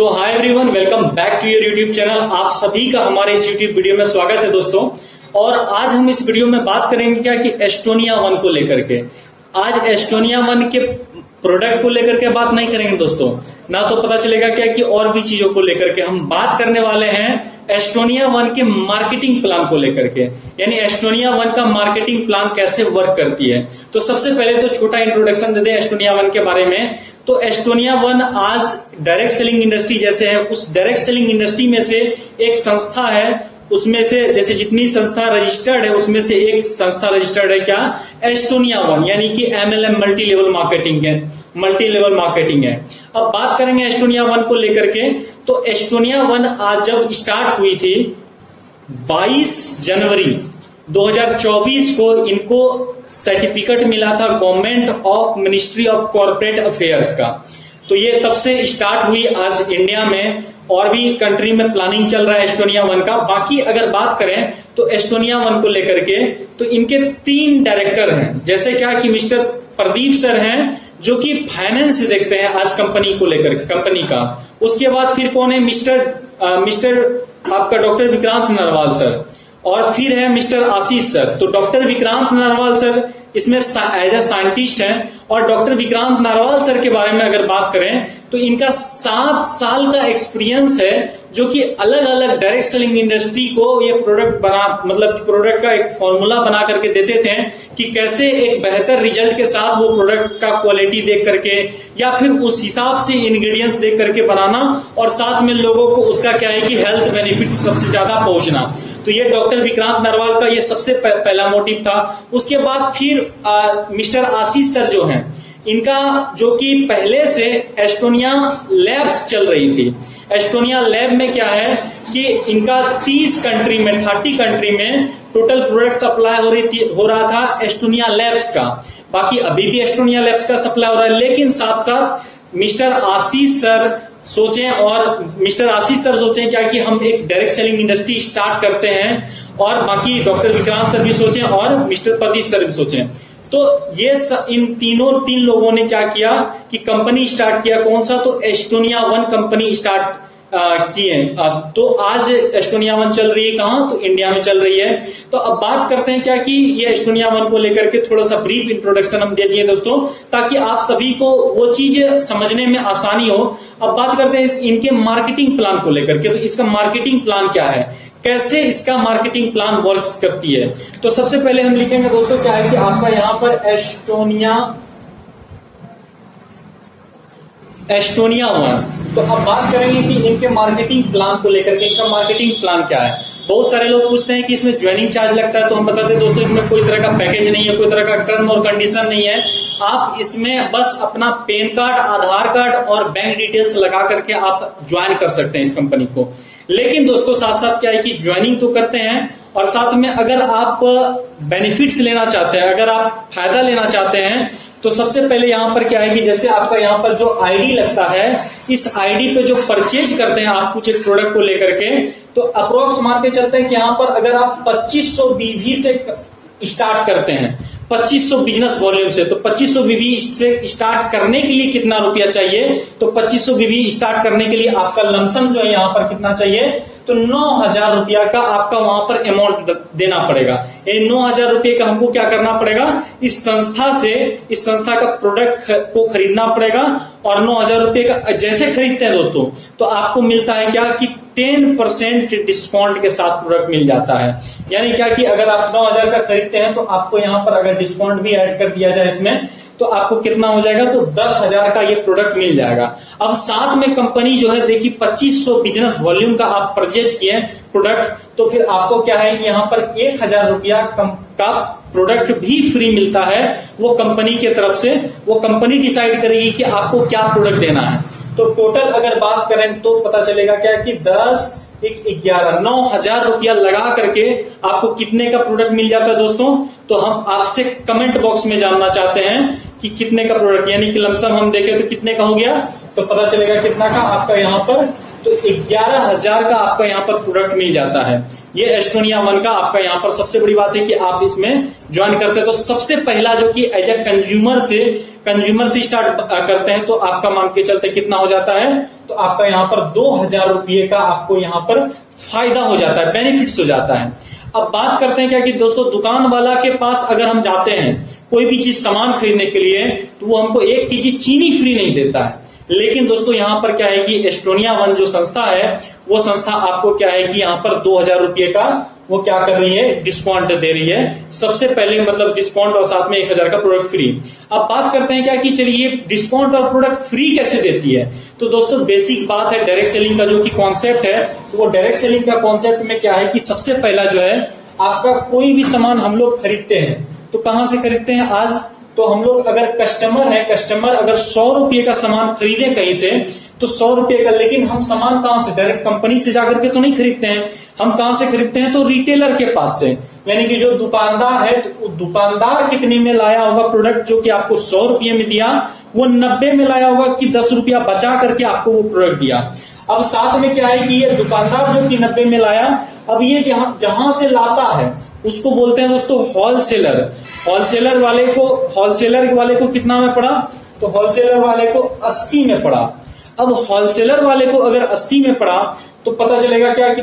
So hi everyone, welcome back to your YouTube channel. आप सभी का हमारे इस यूट्यूब वीडियो में स्वागत है दोस्तों। और आज हम इस वीडियो में बात करेंगे क्या कि एस्टोनिया 1 को लेकर के। आज एस्टोनिया 1 के प्रोडक्ट को लेकर के बात नहीं करेंगे दोस्तों, ना तो पता चलेगा क्या कि और भी चीजों को लेकर के हम बात करने वाले हैं एस्टोनिया 1 के मार्केटिंग प्लान को लेकर के, यानी एस्टोनिया 1 का मार्केटिंग प्लान कैसे वर्क करती है। तो सबसे पहले तो छोटा इंट्रोडक्शन दे दें एस्टोनिया 1 के बारे में। तो एस्टोनिया 1 आज डायरेक्ट सेलिंग इंडस्ट्री जैसे है, उस डायरेक्ट सेलिंग इंडस्ट्री में से एक संस्था है। उसमें से जैसे जितनी संस्था रजिस्टर्ड है उसमें से एक संस्था रजिस्टर्ड है क्या, एस्टोनिया 1, यानी कि MLM मल्टी लेवल मार्केटिंग है, मल्टी लेवल मार्केटिंग है। अब बात करेंगे एस्टोनिया 1 को लेकर के। तो एस्टोनिया 1 आज जब स्टार्ट हुई थी 22 जनवरी 2024 को इनको सर्टिफिकेट मिला था government of ministry of corporate affairs का। तो ये तब से स्टार्ट हुई। आज इंडिया में और भी कंट्री में प्लानिंग चल रहा है एस्टोनिया 1 का। बाकी अगर बात करें तो एस्टोनिया 1 को लेकर के तो इनके 3 डायरेक्टर हैं, जैसे क्या कि मिस्टर प्रदीप सर हैं जो कि फाइनेंस देखते हैं आज कंपनी को लेकर, कंपनी का। उसके बाद फिर कौन है, मिस्टर आपका डॉक्टर विक्रांत नरवाल सर, और फिर है मिस्टर आशीष सर। तो डॉक्टर विक्रांत नरवाल सर इसमें एज ए साइंटिस्ट हैं। और डॉक्टर विक्रांत नरवाल सर के बारे में अगर बात करें तो इनका 7 साल का एक्सपीरियंस है, जो कि अलग अलग डायरेक्ट सेलिंग इंडस्ट्री को ये प्रोडक्ट मतलब प्रोडक्ट का एक फॉर्मूला बना करके देते थे कि कैसे एक बेहतर रिजल्ट के साथ वो प्रोडक्ट का क्वालिटी देख करके या फिर उस हिसाब से इंग्रेडिएंट्स देख करके बनाना, और साथ में लोगों को उसका क्या है कि हेल्थ बेनिफिट सबसे ज्यादा पहुंचना। तो ये डॉक्टर विक्रांत नरवाल का ये सबसे पहला मोटिव था। उसके बाद फिर मिस्टर आशीष सर जो हैं, इनका जो कि पहले से एस्टोनिया लैब्स चल रही थी। एस्टोनिया लैब में क्या है कि इनका 30 कंट्री में 30 कंट्री में टोटल प्रोडक्ट सप्लाई हो रहा था एस्टोनिया लैब्स का। बाकी अभी भी एस्टोनिया लैब्स का सप्लाई हो रहा है, लेकिन साथ साथ मिस्टर आशीष सर सोचें क्या कि हम एक डायरेक्ट सेलिंग इंडस्ट्री स्टार्ट करते हैं, और बाकी डॉक्टर विक्रांत सर भी सोचें और मिस्टर प्रदीप सर भी सोचें। तो ये इन तीन लोगों ने क्या किया कि कंपनी स्टार्ट किया। कौन सा, तो एस्टोनिया 1 कंपनी स्टार्ट किए। तो आज एस्टोनिया 1 चल रही है कहां, तो इंडिया में चल रही है। तो अब बात करते हैं क्या कि ये एस्टोनिया 1 को लेकर के थोड़ा सा ब्रीफ इंट्रोडक्शन हम दे दिए दोस्तों, ताकि आप सभी को वो चीज समझने में आसानी हो। अब बात करते हैं इनके मार्केटिंग प्लान को लेकर के। तो इसका मार्केटिंग प्लान क्या है, कैसे इसका मार्केटिंग प्लान वर्क्स करती है। तो सबसे पहले हम लिखेंगे दोस्तों क्या है कि आपका यहां पर एस्टोनिया 1। तो अब बात करेंगे कि इनके मार्केटिंग प्लान को लेकर के, इनका मार्केटिंग प्लान क्या है। बहुत सारे लोग पूछते हैं कि इसमें ज्वाइनिंग चार्ज लगता है, तो हम बताते हैं दोस्तों इसमें कोई तरह का पैकेज नहीं है, कोई तरह का टर्म और कंडीशन नहीं है। आप इसमें बस अपना पैन कार्ड, आधार कार्ड और बैंक डिटेल्स लगा करके आप ज्वाइन कर सकते हैं इस कंपनी को। लेकिन दोस्तों साथ साथ क्या है कि ज्वाइनिंग तो करते हैं, और साथ में अगर आप बेनिफिट्स लेना चाहते हैं, अगर आप फायदा लेना चाहते हैं, तो सबसे पहले यहां पर क्या है कि जैसे आपका यहां पर जो आईडी लगता है, इस आईडी पे जो परचेज करते हैं आप कुछ एक प्रोडक्ट को लेकर के, तो अप्रोक्स मान के चलते हैं कि यहां पर अगर आप 2500 बीवी से स्टार्ट करते हैं, 2500 बिजनेस वॉल्यूम से, तो 2500 बीवी से स्टार्ट करने के लिए कितना रुपया चाहिए, तो 2500 बीवी स्टार्ट करने के लिए आपका लमसम जो है यहां पर कितना चाहिए, तो 9000 रुपया का आपका वहां पर अमाउंट देना पड़ेगा। ये 9000 रुपये का हमको क्या करना पड़ेगा, इस संस्था का प्रोडक्ट को खरीदना पड़ेगा। और 9000 रुपये का जैसे खरीदते हैं दोस्तों, तो आपको मिलता है क्या कि 10% डिस्काउंट के साथ प्रोडक्ट मिल जाता है। यानी क्या कि अगर आप 9000 का खरीदते हैं तो आपको यहां पर अगर डिस्काउंट भी ऐड कर दिया जाए इसमें, तो आपको कितना हो जाएगा, तो 10,000 का ये प्रोडक्ट मिल जाएगा। अब साथ में कंपनी जो है देखिए 2500 बिजनेस वॉल्यूम का आप परचेज किए प्रोडक्ट, तो फिर आपको क्या है कि यहाँ पर 1000 रुपया का प्रोडक्ट भी फ्री मिलता है वो कंपनी की तरफ से। वो कंपनी डिसाइड करेगी कि आपको क्या प्रोडक्ट देना है। तो टोटल अगर बात करें तो पता चलेगा क्या कि 10, 11, 9000 रुपया लगा करके आपको कितने का प्रोडक्ट मिल जाता है दोस्तों। तो हम आपसे कमेंट बॉक्स में जानना चाहते हैं कि कितने का प्रोडक्ट, यानी कि लमसम हम देखें तो कितने का हो गया, तो पता चलेगा कितना का आपका यहाँ पर, तो 11,000 का आपका यहाँ पर प्रोडक्ट मिल जाता है। ये एस्टोनिया 1 का आपका यहाँ पर सबसे बड़ी बात है कि आप इसमें ज्वाइन करते हैं तो सबसे पहला जो कि एज ए कंज्यूमर से स्टार्ट करते हैं, तो आपका मान के चलते कितना हो जाता है, तो आपका यहाँ पर 2000 रुपये का आपको यहाँ पर फायदा हो जाता है, बेनिफिट्स हो जाता है। अब बात करते हैं क्या कि दोस्तों दुकान वाला के पास अगर हम जाते हैं कोई भी चीज सामान खरीदने के लिए तो वो हमको 1 केजी चीनी फ्री नहीं देता है। लेकिन दोस्तों यहाँ पर क्या है कि एस्टोनिया वन जो संस्था है वो संस्था आपको क्या है कि यहाँ पर 2000 रुपये का वो क्या कर रही है, डिस्काउंट दे रही है। सबसे पहले मतलब डिस्काउंट और साथ में 1000 का प्रोडक्ट फ्री। अब बात करते हैं क्या कि चलिए डिस्काउंट और प्रोडक्ट फ्री कैसे देती है। तो दोस्तों बेसिक बात है डायरेक्ट सेलिंग का जो कि कॉन्सेप्ट है, तो वो डायरेक्ट सेलिंग का कॉन्सेप्ट में क्या है कि सबसे पहला जो है आपका कोई भी सामान हम लोग खरीदते हैं तो कहां से खरीदते हैं आज, तो हम लोग अगर कस्टमर है, कस्टमर अगर 100 रुपये का सामान खरीदे कहीं से तो 100 रुपये का, लेकिन हम सामान कहां से, डायरेक्ट कंपनी से जाकर के तो नहीं खरीदते हैं, हम कहां से खरीदते हैं तो रिटेलर के पास से। यानी कि जो दुकानदार है तो दुकानदार कितने में लाया होगा प्रोडक्ट, जो कि आपको 100 रुपये में दिया वो 90 में लाया होगा कि 10 रुपया बचा करके आपको वो प्रोडक्ट दिया। अब साथ में क्या है कि ये दुकानदार जो कि 90 में लाया, अब ये जहां से लाता है उसको बोलते हैं दोस्तों होलसेलर। होलसेलर वाले को कितना में पड़ा, तो होलसेलर वाले को 80 में पड़ा। अब होलसेलर वाले को अगर 80 में पड़ा तो पता चलेगा क्या कि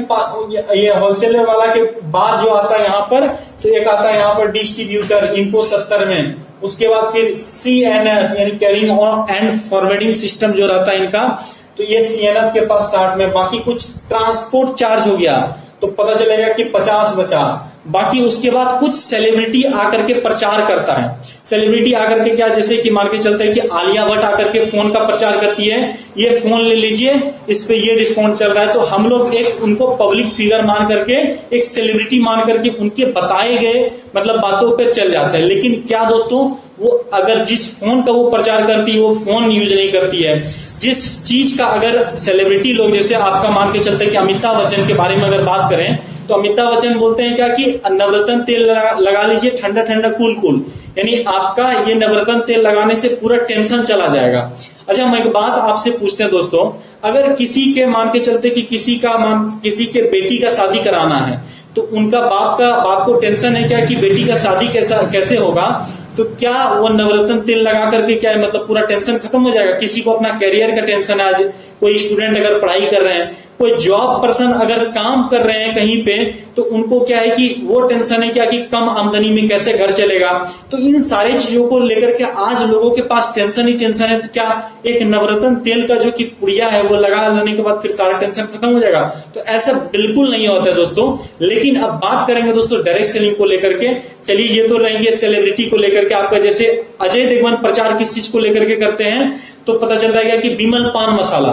ये होलसेलर वाला के बाद जो आता है यहाँ पर, तो एक आता है यहाँ पर डिस्ट्रीब्यूटर, इनको 70 में, उसके बाद फिर CNF यानी कैरिंग एंड फॉरवर्डिंग सिस्टम जो रहता है इनका, तो ये CNF के पास 60 में, बाकी कुछ ट्रांसपोर्ट चार्ज हो गया तो पता चलेगा कि 50 बचा। बाकी उसके बाद कुछ सेलिब्रिटी आकर के प्रचार करता है, सेलिब्रिटी आकर के क्या, जैसे कि मान के चलते हैं कि आलिया भट्ट आकर के फोन का प्रचार करती है, ये फोन ले लीजिए इस पे ये डिस्काउंट चल रहा है, तो हम लोग एक उनको पब्लिक फिगर मान करके, एक सेलिब्रिटी मान करके उनके बताए गए मतलब बातों पे चल जाते हैं। लेकिन क्या दोस्तों वो अगर जिस फोन का वो प्रचार करती है वो फोन यूज नहीं करती है, जिस चीज का अगर सेलिब्रिटी लोग, जैसे आपका मान के चलते हैं कि अमिताभ बच्चन के बारे में अगर बात करें तो अमिताभ बच्चन बोलते हैं क्या कि नवरत्न तेल लगा लीजिए, ठंडा ठंडा कूल कूल, यानी आपका ये नवरत्न तेल लगाने से पूरा टेंशन चला जाएगा। अच्छा हम एक बात आपसे पूछते हैं दोस्तों, अगर किसी के मान के चलते कि किसी के बेटी का शादी कराना है तो उनका बाप को टेंशन है क्या कि बेटी का शादी कैसे होगा, तो क्या वो नवरत्न तेल लगा करके क्या है मतलब पूरा टेंशन खत्म हो जाएगा। किसी को अपना कैरियर का टेंशन है, आज कोई स्टूडेंट अगर पढ़ाई कर रहे हैं, कोई जॉब पर्सन अगर काम कर रहे हैं कहीं पे, तो उनको क्या है कि वो टेंशन है क्या कि कम आमदनी में कैसे घर चलेगा। तो इन सारी चीजों को लेकर के आज लोगों के पास टेंशन ही टेंशन है। तो क्या एक नवरत्न तेल का जो कि पुड़िया है वो लगा लेने के बाद फिर सारा टेंशन खत्म हो जाएगा, तो ऐसा बिल्कुल नहीं होता है दोस्तों। लेकिन अब बात करेंगे दोस्तों डायरेक्ट सेलिंग को लेकर के। चलिए ये तो रहेंगे सेलिब्रिटी को लेकर के, आपका जैसे अजय देवगन प्रचार किस चीज को लेकर के करते हैं तो पता चलता है कि विमल पान मसाला,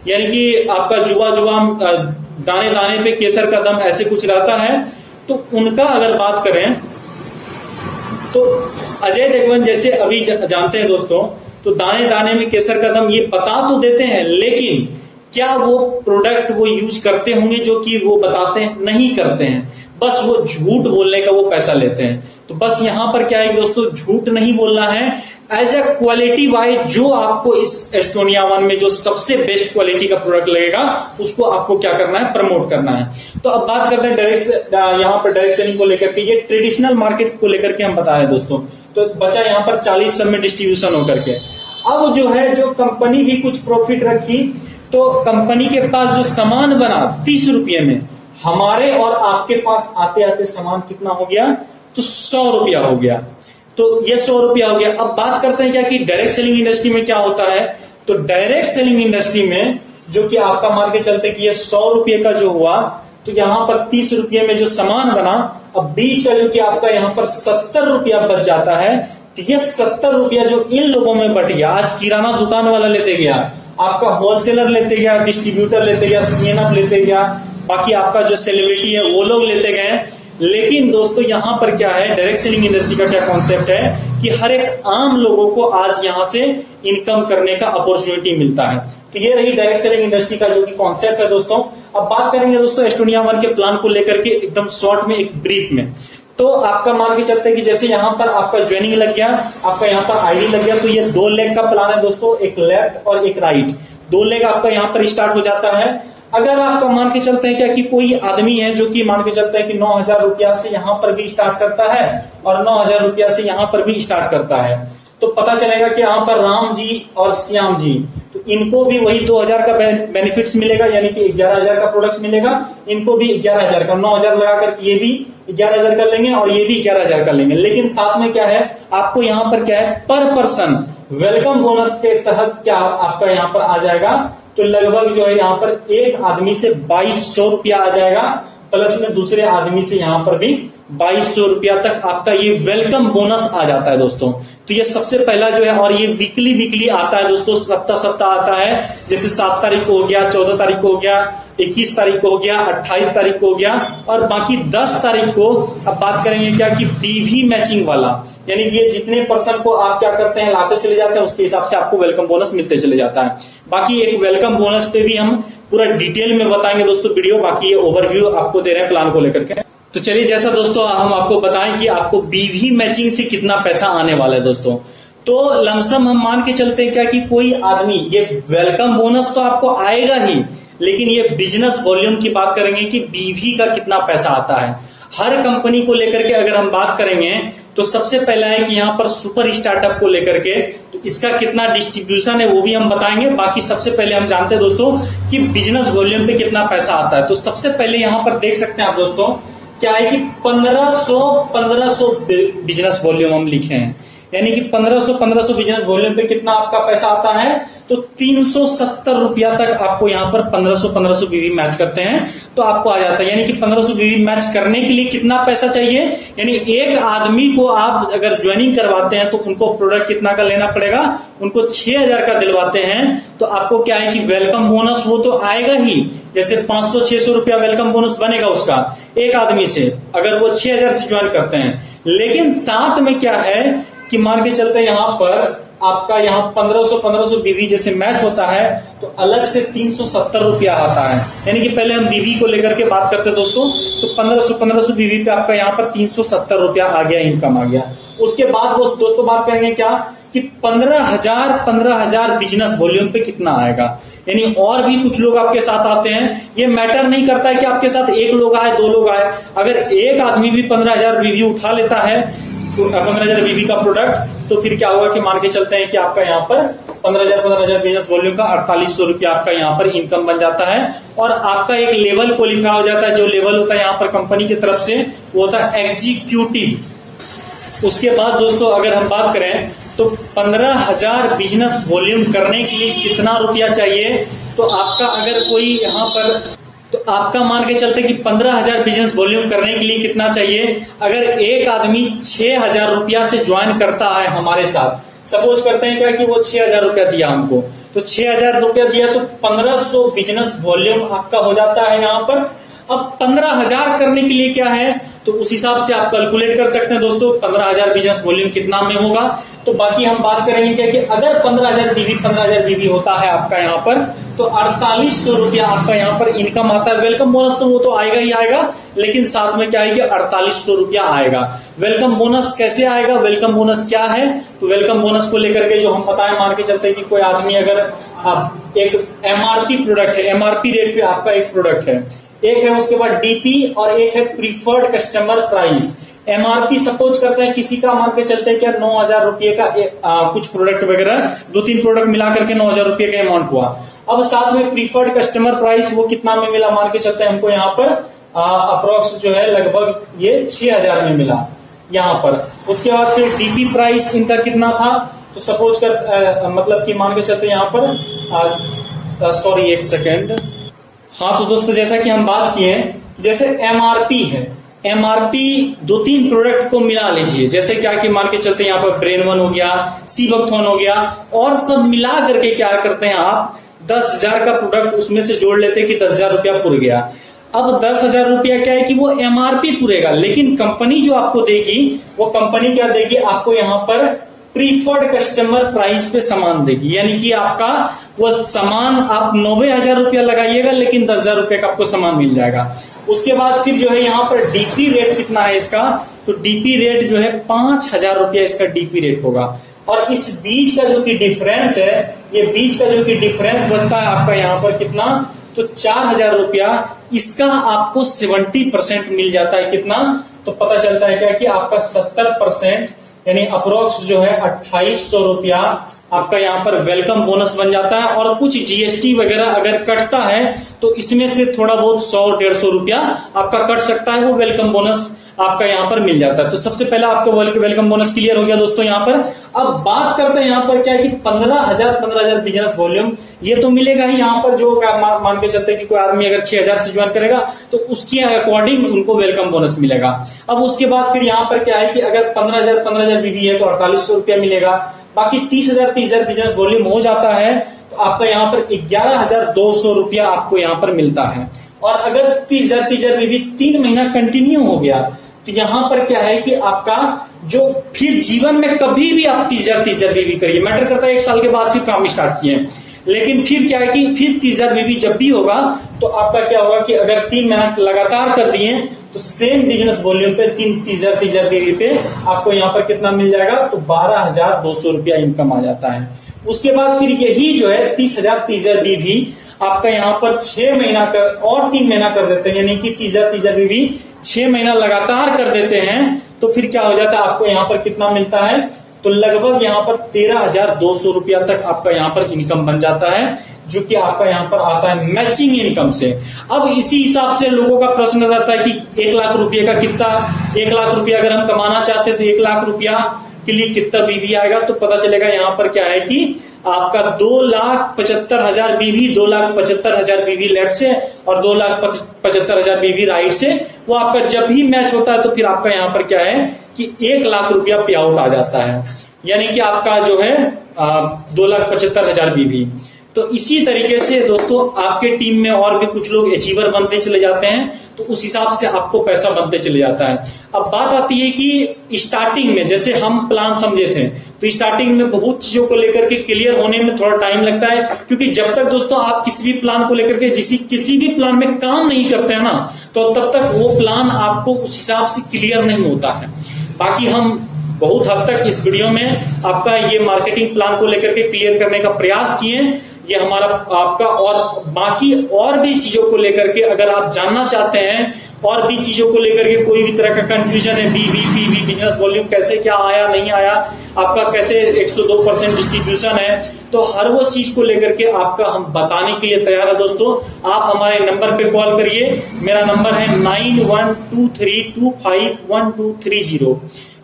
यानी कि आपका जुआ दाने दाने पे केसर का दम, ऐसे कुछ रहता है। तो उनका अगर बात करें तो अजय देवगन जैसे अभी जानते हैं दोस्तों, तो दाने दाने में केसर का दम ये बता तो देते हैं, लेकिन क्या वो प्रोडक्ट वो यूज करते होंगे जो कि वो बताते हैं, नहीं करते हैं, बस वो झूठ बोलने का वो पैसा लेते हैं। तो बस यहां पर क्या है दोस्तों, झूठ नहीं बोलना है, एज ए क्वालिटी वाइज जो आपको इस एस्टोनिया वन में जो सबसे बेस्ट क्वालिटी का प्रोडक्ट लगेगा उसको आपको क्या करना है, प्रमोट करना है। तो अब बात करते हैं यहाँ पर डायरेक्ट सेलिंग को लेकर के, ये ट्रेडिशनल मार्केट को लेकर के हम बता रहे हैं दोस्तों। तो बचा यहाँ पर 40 सब में डिस्ट्रीब्यूशन होकर के। अब जो है जो कंपनी भी कुछ प्रॉफिट रखी, तो कंपनी के पास जो सामान बना 30 रुपये में, हमारे और आपके पास आते आते सामान कितना हो गया, तो 100 रुपया हो गया। तो ये 100 रुपया हो गया। अब बात करते हैं क्या कि डायरेक्ट सेलिंग इंडस्ट्री में क्या होता है, तो डायरेक्ट सेलिंग इंडस्ट्री में जो कि आपका मान के चलते कि ये 100 रुपये का जो हुआ, तो यहां पर 30 रुपये में जो सामान बना, अब बीच का जो कि आपका यहां पर 70 रुपया बच जाता है। तो ये 70 रुपया जो इन लोगों में बट गया, आज किराना दुकान वाला लेते गया, आपका होलसेलर लेते गया, डिस्ट्रीब्यूटर लेते गया, CNF लेते गया, बाकी आपका जो सेलिब्रिटी है वो लोग लेते गए। लेकिन दोस्तों यहां पर क्या है, डायरेक्ट सेलिंग इंडस्ट्री का क्या कॉन्सेप्ट है कि हर एक आम लोगों को आज यहां से इनकम करने का अपॉर्चुनिटी मिलता है। तो ये रही डायरेक्ट सेलिंग इंडस्ट्री का जो कि कॉन्सेप्ट है दोस्तों। अब बात करेंगे दोस्तों एस्टोनिया वन के प्लान को लेकर के एकदम शॉर्ट में, एक ब्रीफ में। तो आपका मान के चलते कि जैसे यहाँ पर आपका ज्वाइनिंग लग गया, आपका यहाँ पर ID लग गया, तो ये 2 लेग का प्लान है दोस्तों, एक लेफ्ट और एक राइट। 2 लेग आपका यहाँ पर स्टार्ट हो जाता है। अगर आपका मान के चलते हैं क्या कि कोई आदमी है जो कि मान के चलता है कि 9000 रुपया से यहां पर भी स्टार्ट करता है और 9000 रुपया से यहां पर भी स्टार्ट करता है। तो पता चलेगा कि यहाँ पर राम जी और श्याम जी, तो इनको भी वही 2000 का बेनिफिट्स मिलेगा, यानी कि 11000 का प्रोडक्ट्स मिलेगा, इनको भी 11000 का, 9000 लगा करके ये भी 11000 कर लेंगे और ये भी 11000 कर लेंगे। लेकिन साथ में क्या है, आपको यहाँ पर क्या है, पर पर्सन वेलकम बोनस के तहत क्या आपका यहाँ पर आ जाएगा, तो लगभग जो है यहाँ पर एक आदमी से 2200 रुपया आ जाएगा, प्लस में दूसरे आदमी से यहाँ पर भी 2200 रुपया तक आपका ये वेलकम बोनस आ जाता है दोस्तों। तो ये सबसे पहला जो है, और ये वीकली आता है दोस्तों, सप्ताह आता है। जैसे 7 तारीख को हो गया, 14 तारीख को हो गया, 21 तारीख को हो गया, 28 तारीख को हो गया, और बाकी 10 तारीख को अब बात करेंगे क्या कि बीवी मैचिंग वाला, यानी ये जितने पर्सन को आप क्या करते हैं, लाते चले जाते हैं, उसके हिसाब से आपको वेलकम बोनस मिलते चले जाता है। बाकी एक वेलकम बोनस पे भी हम पूरा डिटेल में बताएंगे दोस्तों वीडियो, बाकी ये ओवरव्यू आपको दे रहे हैं प्लान को लेकर के। तो चलिए, जैसा दोस्तों हम आपको बताएं कि आपको बीवी मैचिंग से कितना पैसा आने वाला है दोस्तों। तो लमसम हम मान के चलते हैं क्या कि कोई आदमी, ये वेलकम बोनस तो आपको आएगा ही, लेकिन ये बिजनेस वॉल्यूम की बात करेंगे कि बीवी का कितना पैसा आता है। हर कंपनी को लेकर के अगर हम बात करेंगे तो सबसे पहला है कि यहाँ पर सुपर स्टार्टअप को लेकर के, तो इसका कितना डिस्ट्रीब्यूशन है वो भी हम बताएंगे। बाकी सबसे पहले हम जानते हैं दोस्तों कि बिजनेस वॉल्यूम पे कितना पैसा आता है। तो सबसे पहले यहाँ पर देख सकते हैं आप दोस्तों, क्या है कि 1500 बिजनेस वॉल्यूम हम लिखे हैं, यानी कि 1500 बिजनेस वॉल्यूम पे कितना आपका पैसा आता है, तो 370 रुपया तक आपको यहाँ पर 1500 बीवी मैच करते हैं तो आपको आ जाता है। यानी कि 1500 बीवी मैच करने के लिए कितना पैसा चाहिए, यानी एक आदमी को आप अगर ज्वाइनिंग करवाते हैं तो उनको प्रोडक्ट कितना का लेना पड़ेगा, उनको 6000 का दिलवाते हैं तो आपको क्या है कि वेलकम बोनस वो तो आएगा ही, जैसे 500-600 रुपया वेलकम बोनस बनेगा उसका एक आदमी से, अगर वो 6000 से ज्वाइन करते हैं। लेकिन साथ में क्या है कि मान के चलते यहाँ पर आपका यहाँ 1500 बीवी जैसे मैच होता है तो अलग से 370 रुपया आता है। यानी कि पहले हम बीवी को लेकर के बात करते हैं दोस्तों, तो 1500 बीवी पे आपका यहाँ पर 370 रुपया आ गया, इनकम आ गया। उसके बाद वो दोस्तों बात करेंगे क्या कि 15,000 बिजनेस वॉल्यूम पे कितना आएगा, यानी और भी कुछ लोग आपके साथ आते हैं। ये मैटर नहीं करता है कि आपके साथ एक लोग आए 2 लोग आए, अगर एक आदमी भी 15,000 बीवी उठा लेता है, 15,000 बीवी का प्रोडक्ट, तो फिर क्या होगा कि मान के चलते हैं कि आपका यहाँ पर 15,000 बिजनेस वॉल्यूम का 4800 रुपया आपका यहाँ पर इनकम बन जाता है। और आपका एक लेवल क्वालिफाई हो जाता है, जो लेवल होता है यहाँ पर कंपनी की तरफ से वो होता है एग्जीक्यूटिव। उसके बाद दोस्तों अगर हम बात करें तो 15,000 बिजनेस वॉल्यूम करने के लिए कितना रुपया चाहिए, तो आपका अगर कोई यहाँ पर, तो आपका मान के चलते कि 15,000 बिजनेस वॉल्यूम करने के लिए कितना चाहिए, अगर एक आदमी 6,000 रुपया से ज्वाइन करता है हमारे साथ, सपोज करते हैं क्या कि वो 6,000 रुपया दिया हमको, तो 6,000 रुपया दिया तो 1500 बिजनेस वॉल्यूम आपका हो जाता है यहाँ पर। अब 15,000 करने के लिए क्या है, तो उस हिसाब से आप कैलकुलेट कर सकते हैं दोस्तों 15,000 बिजनेस वॉल्यूम कितना में होगा। तो बाकी हम बात करेंगे क्या कि अगर 15,000 बीवी होता है आपका यहाँ पर, तो 4800 रुपया आपका यहाँ पर इनकम आता है। वेलकम बोनस तो वो तो आएगा ही आएगा, लेकिन साथ में क्या है कि 4800 रुपया आएगा। वेलकम बोनस कैसे आएगा, वेलकम बोनस क्या है, तो वेलकम बोनस को लेकर के जो हम बताएं, मान के चलते हैं कि कोई आदमी अगर एक एमआरपी प्रोडक्ट है, एमआरपी रेट पे आपका एक प्रोडक्ट है, एक है उसके बाद डीपी और एक है preferred customer price. MRP suppose करते हैं किसी का, मान के चलते हैं क्या 9,000 रुपये का कुछ प्रोडक्ट वगैरह 2-3 प्रोडक्ट मिला करके 9,000 रुपये का अमाउंट हुआ। अब साथ में प्रीफर्ड कस्टमर प्राइस वो कितना में मिला, मान के चलते हैं हमको यहाँ पर अप्रोक्स जो है लगभग ये 6,000 में मिला यहाँ पर। उसके बाद फिर डीपी प्राइस इनका कितना था, तो सपोज कर मतलब कि मान के चलते यहाँ पर सॉरी एक सेकेंड, हाँ तो दोस्तों जैसा कि हम बात किए, जैसे एमआरपी है, एमआरपी 2-3 प्रोडक्ट को मिला लीजिए, जैसे क्या कि मान के चलते यहाँ पर ब्रेन वन हो गया, सीबकथॉन हो गया, और सब मिला करके क्या करते हैं आप 10,000 का प्रोडक्ट उसमें से जोड़ लेते हैं कि 10,000 रुपया पुर गया। अब 10,000 रुपया क्या है कि वो एमआरपी पुरेगा, लेकिन कंपनी जो आपको देगी वो कंपनी क्या देगी आपको यहाँ पर प्रीफर्ड कस्टमर प्राइस पे सामान देगी, यानी कि आपका वो सामान आप 90,000 रुपया लगाइएगा लेकिन 10,000 रुपये का आपको सामान मिल जाएगा। उसके बाद फिर जो है यहाँ पर डीपी रेट कितना है इसका, तो डीपी रेट जो है 5,000 रुपया इसका डीपी रेट होगा। और इस बीच का जो कि डिफरेंस है, ये बीच का जो कि डिफरेंस बचता है आपका यहाँ पर कितना, तो 4,000 रुपया, इसका आपको 70% मिल जाता है। कितना, तो पता चलता है क्या कि आपका 70% यानी अप्रोक्स जो है 2800 रुपया आपका यहाँ पर वेलकम बोनस बन जाता है। और कुछ जीएसटी वगैरह अगर कटता है तो इसमें से थोड़ा बहुत 100-150 रुपया आपका कट सकता है, वो वेलकम बोनस आपका यहाँ पर मिल जाता है। तो सबसे पहले आपका वेलकम बोनस क्लियर हो गया दोस्तों यहाँ पर। अब बात करते हैं यहाँ पर क्या है कि 15,000 बिजनेस वॉल्यूम ये तो मिलेगा ही यहाँ पर। जो मान के चलते हैं कि कोई आदमी अगर 6,000 से ज्वाइन करेगा तो उसके अकॉर्डिंग उनको वेलकम बोनस मिलेगा। अब उसके बाद फिर यहाँ पर क्या है कि अगर 15,000 बीबी है तो 4800 रुपया मिलेगा। बाकी 30,000 बिजनेस वॉल्यूम हो जाता है तो आपका यहाँ पर 11,200 रुपया आपको यहाँ पर मिलता है। और अगर 30,000 बीबी 3 महीना कंटिन्यू हो गया तो यहाँ पर क्या है कि आपका जो फिर जीवन में कभी भी आप 30,000 बीबी करिए, मैटर करता है 1 साल के बाद फिर काम स्टार्ट किए, लेकिन फिर क्या है कि फिर 30,000 बीबी जब भी होगा तो आपका क्या होगा कि अगर 3 महीना लगातार कर दिए तो सेम बिजनेस वॉल्यूम पे 30,000 बीबी पे आपको यहाँ पर कितना मिल जाएगा, तो 12,200 रुपया इनकम आ जाता है। उसके बाद फिर यही जो है 30,000 बीबी आपका यहाँ पर 6 महीना कर और 3 महीना कर देते हैं, यानी कि 30,000 बीबी 6 महीना लगातार कर देते हैं तो फिर क्या हो जाता है, आपको यहाँ पर कितना मिलता है, तो लगभग यहाँ पर 13,200 रुपया तक आपका यहाँ पर इनकम बन जाता है, जो कि आपका यहाँ पर आता है मैचिंग इनकम से। अब इसी हिसाब से लोगों का प्रश्न रहता है कि 1 लाख रुपये का कितना, 1 लाख रुपया अगर हम कमाना चाहते हैं तो 1 लाख रुपया के लिए कितना बीबी आएगा, तो पता चलेगा यहाँ पर क्या है कि आपका 2,75,000 बीबी, 2,75,000 बीबी लेफ्ट से और 2,75,000 बीबी राइट से, वो आपका जब भी मैच होता है तो फिर आपका यहाँ पर क्या है कि 1 लाख रुपया पे आउट आ जाता है, यानी कि आपका जो है 2,75,000 बीबी। तो इसी तरीके से दोस्तों आपके टीम में और भी कुछ लोग अचीवर बनते चले जाते हैं तो उस हिसाब से आपको पैसा बनते चले जाता है। अब बात आती है कि स्टार्टिंग में जैसे हम प्लान समझे थे तो स्टार्टिंग में बहुत चीजों को लेकर के क्लियर होने में थोड़ा टाइम लगता है, क्योंकि जब तक दोस्तों आप किसी भी प्लान को लेकर के किसी भी प्लान में काम नहीं करते हैं ना, तो तब तक वो प्लान आपको उस हिसाब से क्लियर नहीं होता है। बाकी हम बहुत हद तक इस वीडियो में आपका ये मार्केटिंग प्लान को लेकर के क्लियर करने का प्रयास किए। ये हमारा आपका, और बाकी और भी चीजों को लेकर के अगर आप जानना चाहते हैं, और भी चीजों को लेकर के कोई भी तरह का कंफ्यूजन है, बीबी बिजनेस वॉल्यूम कैसे क्या आया नहीं आया, आपका कैसे 102% डिस्ट्रीब्यूशन है, तो हर वो चीज को लेकर के आपका हम बताने के लिए तैयार है दोस्तों। आप हमारे नंबर पे कॉल करिए, मेरा नंबर है 9123251230।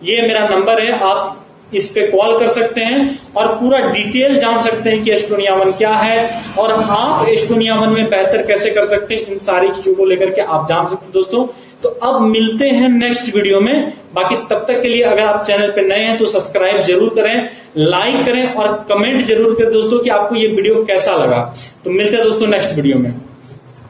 ये मेरा नंबर है, आप इस पे कॉल कर सकते हैं और पूरा डिटेल जान सकते हैं कि एस्टोनिया वन क्या है और आप एस्टोनिया वन में बेहतर कैसे कर सकते हैं। इन सारी चीजों को लेकर के आप जान सकते हैं दोस्तों। तो अब मिलते हैं नेक्स्ट वीडियो में। बाकी तब तक के लिए अगर आप चैनल पे नए हैं तो सब्सक्राइब जरूर करें, लाइक करें और कमेंट जरूर करें दोस्तों कि आपको ये वीडियो कैसा लगा। तो मिलते हैं दोस्तों नेक्स्ट वीडियो में।